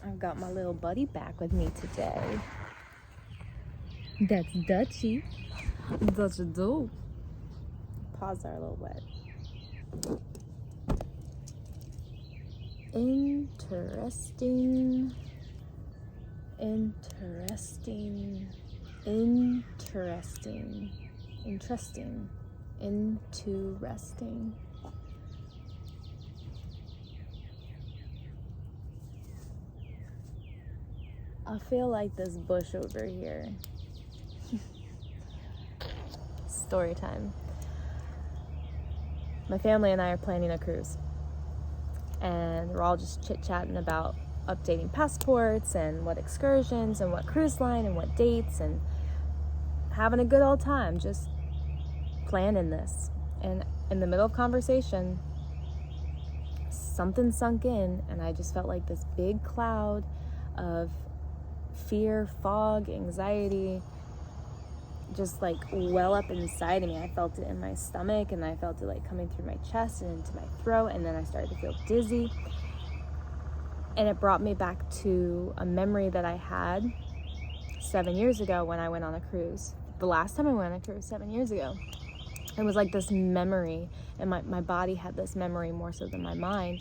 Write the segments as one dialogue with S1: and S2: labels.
S1: I've got my little buddy back with me today. That's Dutchie. Dutchie do. Paws are a little wet. Interesting. I feel like this bush over here. Story time. My family and I are planning a cruise. And we're all just chit-chatting about updating passports and what excursions and what cruise line and what dates and having a good old time, just planning this. And in the middle of conversation, something sunk in and I just felt like this big cloud of fear, fog, anxiety just like well up inside of me. I felt it in my stomach and I felt it like coming through my chest and into my throat, and then I started to feel dizzy. And it brought me back to a memory that I had 7 years ago when I went on a cruise. The last time I went on a cruise 7 years ago. It was like this memory, and my body had this memory more so than my mind.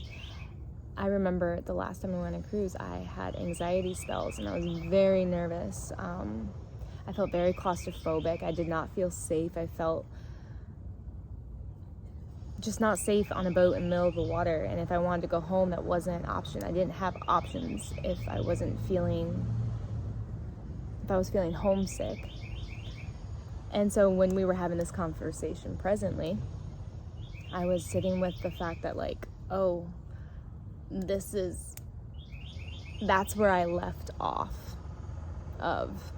S1: I remember the last time I went on a cruise, I had anxiety spells and I was very nervous. I felt very claustrophobic. I did not feel safe. I felt just not safe on a boat in the middle of the water. And if I wanted to go home, that wasn't an option. I didn't have options if I was feeling homesick. And so when we were having this conversation presently, I was sitting with the fact that like, oh, that's where I left off of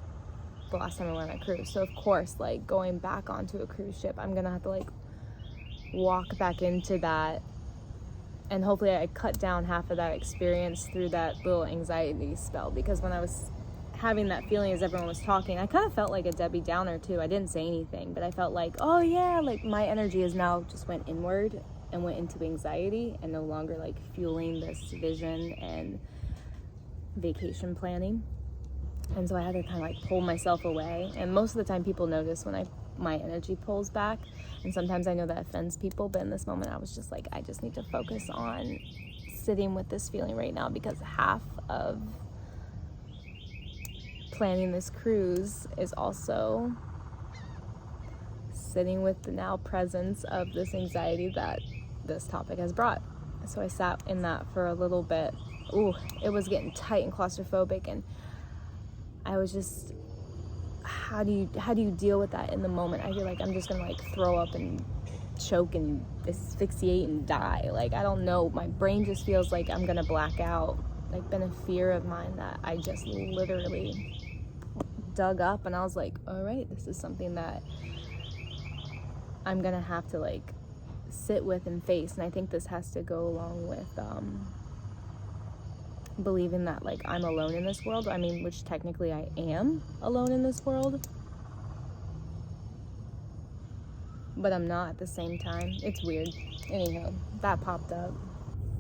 S1: the last time I went on a cruise. So of course, like going back onto a cruise ship, I'm gonna have to like walk back into that, and hopefully I cut down half of that experience through that little anxiety spell. Because when I was having that feeling as everyone was talking, I kind of felt like a Debbie Downer too. I didn't say anything, but I felt like, oh yeah, like my energy is now just went inward and went into anxiety and no longer like fueling this vision and vacation planning. And so I had to kind of like pull myself away. And most of the time people notice when my energy pulls back, and sometimes I know that offends people, but in this moment I was just like, I just need to focus on sitting with this feeling right now, because half of planning this cruise is also sitting with the now presence of this anxiety that this topic has brought. So I sat in that for a little bit. Ooh, it was getting tight and claustrophobic, and I was just, how do you deal with that in the moment? I feel like I'm just gonna like throw up and choke and asphyxiate and die. Like, I don't know, my brain just feels like I'm gonna black out. Like, been a fear of mine that I just literally dug up, and I was like, all right, this is something that I'm gonna have to like sit with and face. And I think this has to go along with believing that like I'm alone in this world. I mean, which technically I am alone in this world, but I'm not at the same time. It's weird. Anyhow, that popped up.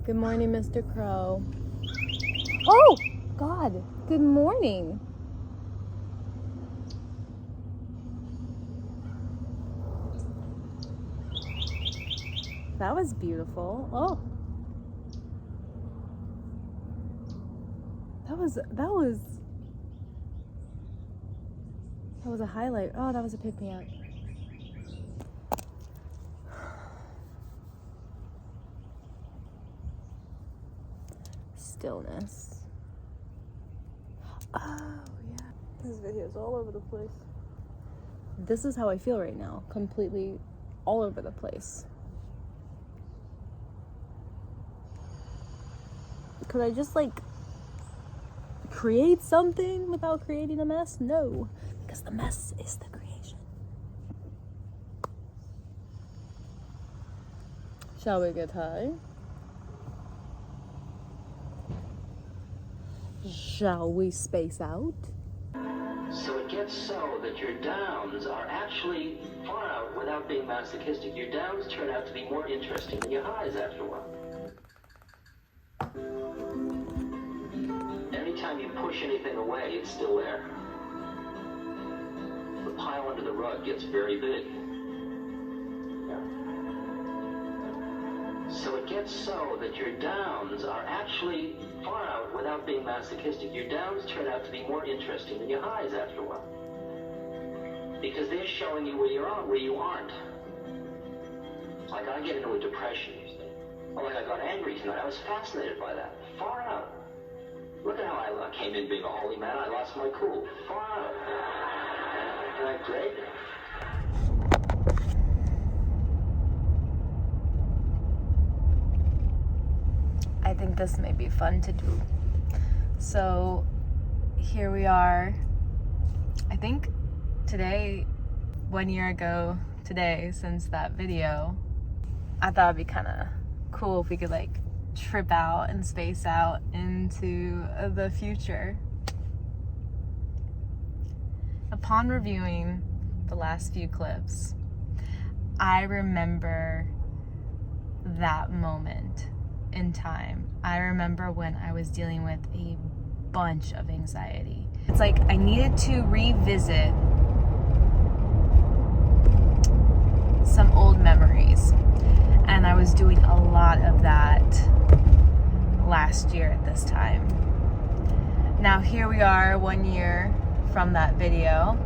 S1: Good morning, Mr. Crow. Oh God, good morning. That was beautiful. Oh, that was a highlight. Oh, that was a pick me up. Stillness. Oh yeah, this video's all over the place. This is how I feel right now, completely all over the place. Could I just like create something without creating a mess? No, because the mess is the creation. Shall we get high? Shall we space out?
S2: So it gets so that your downs are actually far out without being masochistic. Your downs turn out to be more interesting than your highs after a while. time you push anything away, it's still there. The pile under the rug gets very big. Yeah. So it gets so that your downs are actually far out without being masochistic. Your downs turn out to be more interesting than your highs after a while. Because they're showing you where you're on, where you aren't. Like I get into a depression, you see. Or like I got angry tonight. I was fascinated by that. Far out. Look at how I came in being a holy man. I lost my cool. Far out. Isn't that great?
S1: I think this may be fun to do. So here we are. I think today, 1 year ago today, since that video, I thought it'd be kind of cool if we could like trip out and space out into the future. Upon reviewing the last few clips, I remember that moment in time. I remember when I was dealing with a bunch of anxiety. It's like I needed to revisit some old memories, and I was doing a lot of that last year at this time. Now here we are 1 year from that video.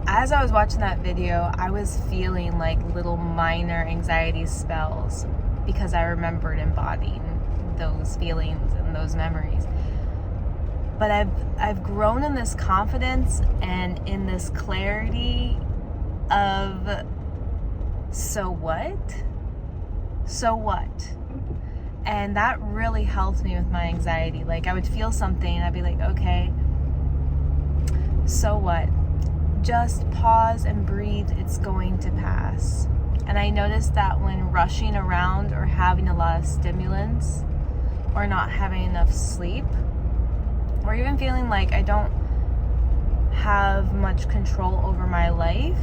S1: As I was watching that video, I was feeling like little minor anxiety spells because I remembered embodying those feelings and those memories. But I've grown in this confidence and in this clarity of so what? So what? And that really helped me with my anxiety. Like I would feel something and I'd be like, okay, so what? Just pause and breathe, it's going to pass. And I noticed that when rushing around or having a lot of stimulants or not having enough sleep, or even feeling like I don't have much control over my life,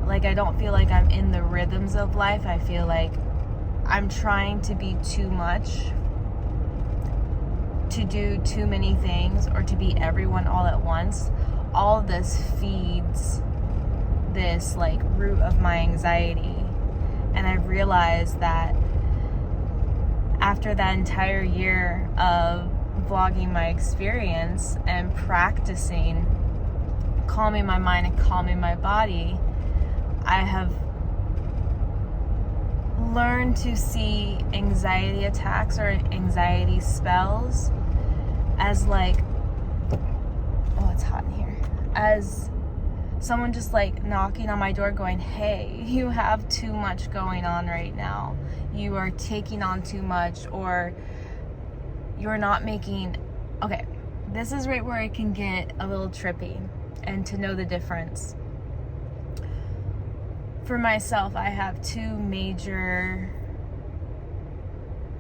S1: like I don't feel like I'm in the rhythms of life, I feel like I'm trying to be too much, to do too many things, or to be everyone all at once. All of this feeds this like root of my anxiety. And I realized that after that entire year of vlogging my experience and practicing calming my mind and calming my body, I have learned to see anxiety attacks or anxiety spells as like, oh, it's hot in here, as someone just like knocking on my door going, hey, you have too much going on right now. You are taking on too much, or you're not making, okay, this is right where it can get a little trippy, and to know the difference. For myself, I have two major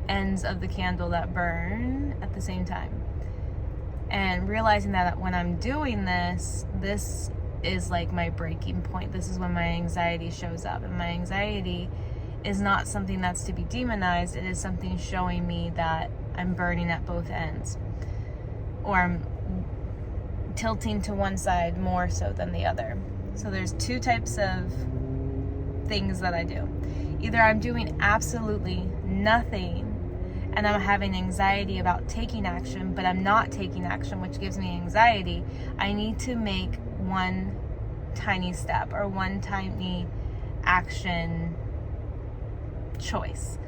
S1: ends of the candle that burn at the same time. And realizing that when I'm doing this is like my breaking point. This is when my anxiety shows up. And my anxiety is not something that's to be demonized. It is something showing me that I'm burning at both ends. Or I'm tilting to one side more so than the other. So there's two types of things that I do. Either I'm doing absolutely nothing and I'm having anxiety about taking action, but I'm not taking action, which gives me anxiety. I need to make one tiny step or one tiny action choice.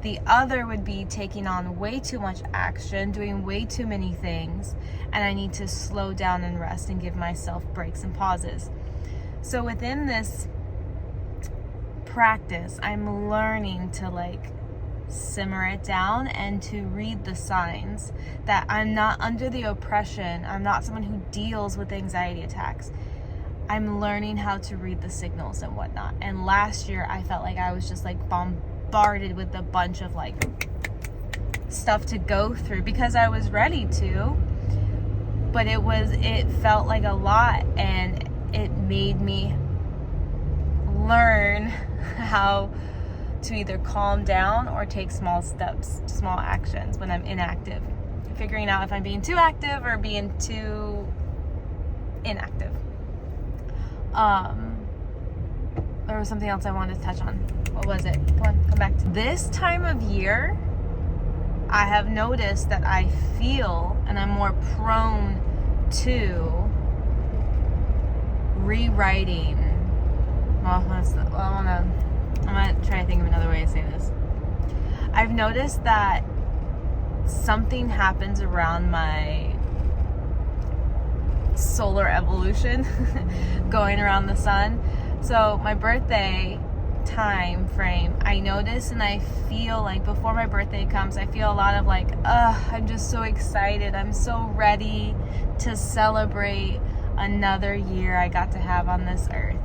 S1: The other would be taking on way too much action, doing way too many things, and I need to slow down and rest and give myself breaks and pauses. So within this practice, I'm learning to like simmer it down and to read the signs that I'm not under the oppression. I'm not someone who deals with anxiety attacks. I'm learning how to read the signals and whatnot. And last year I felt like I was just like bombarded with a bunch of like stuff to go through because I was ready to, but it felt like a lot, and it made me learn how to either calm down or take small steps, small actions when I'm inactive. figuring out if I'm being too active or being too inactive. There was something else I wanted to touch on. What was it? Come back to this time of year. I have noticed that I feel and I'm more prone to rewriting. I'm gonna try to think of another way to say this. I've noticed that something happens around my solar evolution going around the sun. So my birthday time frame, I notice and I feel like before my birthday comes, I feel a lot of like, I'm just so excited. I'm so ready to celebrate another year I got to have on this earth.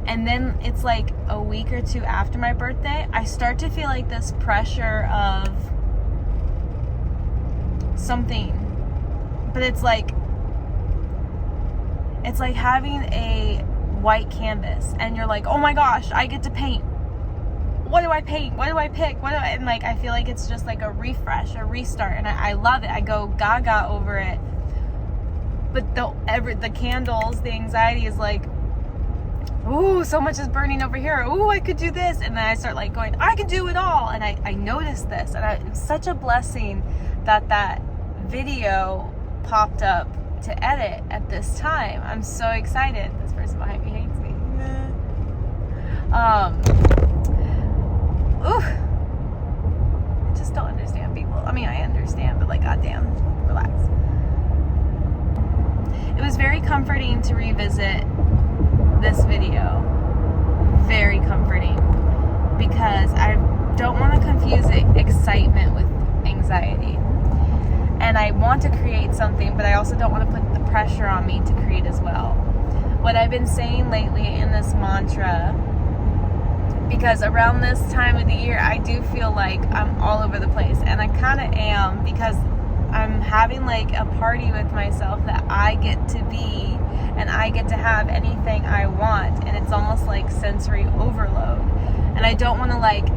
S1: And then it's like a week or two after my birthday, I start to feel like this pressure of something. But it's like having a white canvas and you're like, oh my gosh, I get to paint. What do I paint? What do I pick? And like, I feel like it's just like a refresh, a restart. And I love it. I go gaga over it. But the candles, the anxiety is like, ooh, so much is burning over here. Ooh, I could do this. And then I start like going, I can do it all. And I noticed this. And it's such a blessing that video popped up to edit at this time. I'm so excited. This person behind me hates me. I just don't understand people. I mean, I understand, but like, goddamn, relax. It was very comforting to revisit this video. Very comforting, because I don't want to confuse excitement with anxiety. And I want to create something, but I also don't want to put the pressure on me to create as well. What I've been saying lately in this mantra, because around this time of the year, I do feel like I'm all over the place. And I kind of am, because I'm having like a party with myself that I get to be, and I get to have anything I want. And it's almost like sensory overload. And I don't want to like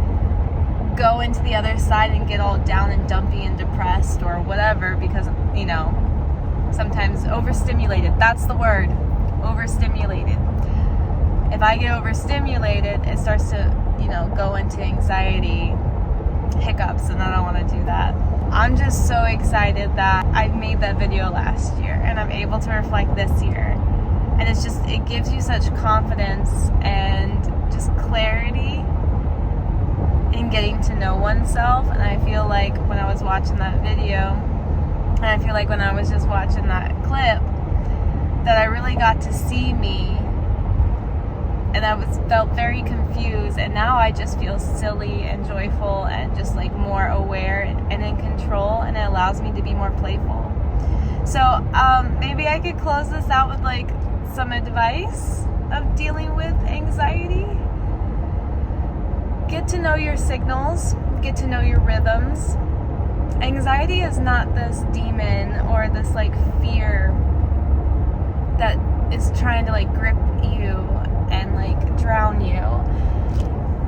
S1: go into the other side and get all down and dumpy and depressed or whatever, because, you know, sometimes overstimulated. That's the word. Overstimulated. If I get overstimulated, it starts to, you know, go into anxiety hiccups, and I don't want to do that. I'm just so excited that I made that video last year and I'm able to reflect this year. And it's just, it gives you such confidence and just clarity in getting to know oneself. And I feel like when I was watching that video, and I feel like when I was just watching that clip, that I really got to see me, and I felt very confused, and now I just feel silly and joyful and just like more aware and in control, and it allows me to be more playful. So maybe I could close this out with like some advice of dealing with anxiety. Get to know your signals, get to know your rhythms. Anxiety is not this demon or this like fear that is trying to like grip you and like drown you.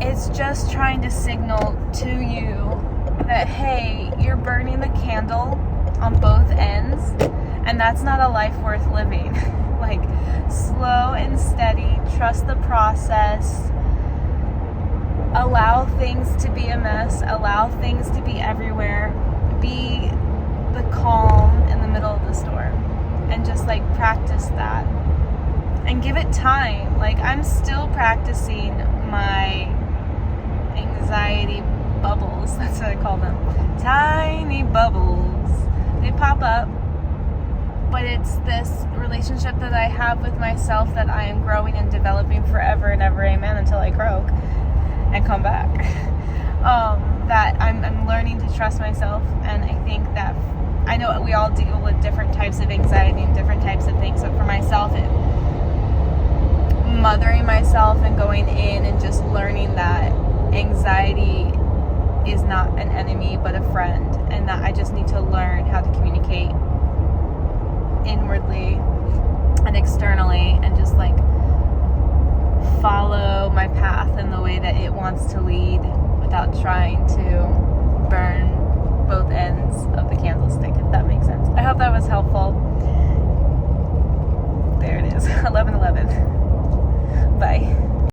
S1: It's just trying to signal to you that, hey, you're burning the candle on both ends, and that's not a life worth living. Like, slow and steady, trust the process. Allow things to be a mess. Allow things to be everywhere. Be the calm in the middle of the storm. And just like practice that. And give it time. Like, I'm still practicing my anxiety bubbles. That's what I call them. Tiny bubbles. They pop up. But it's this relationship that I have with myself that I am growing and developing forever and ever. Amen. Until I croak and come back. That I'm learning to trust myself, and I think that I know we all deal with different types of anxiety and different types of things, but for myself, mothering myself and going in and just learning that anxiety is not an enemy but a friend, and that I just need to learn how to communicate inwardly and externally and just like follow my path in the way that it wants to lead without trying to burn both ends of the candlestick, if that
S3: hope that was helpful. There it is, 11:11. Bye.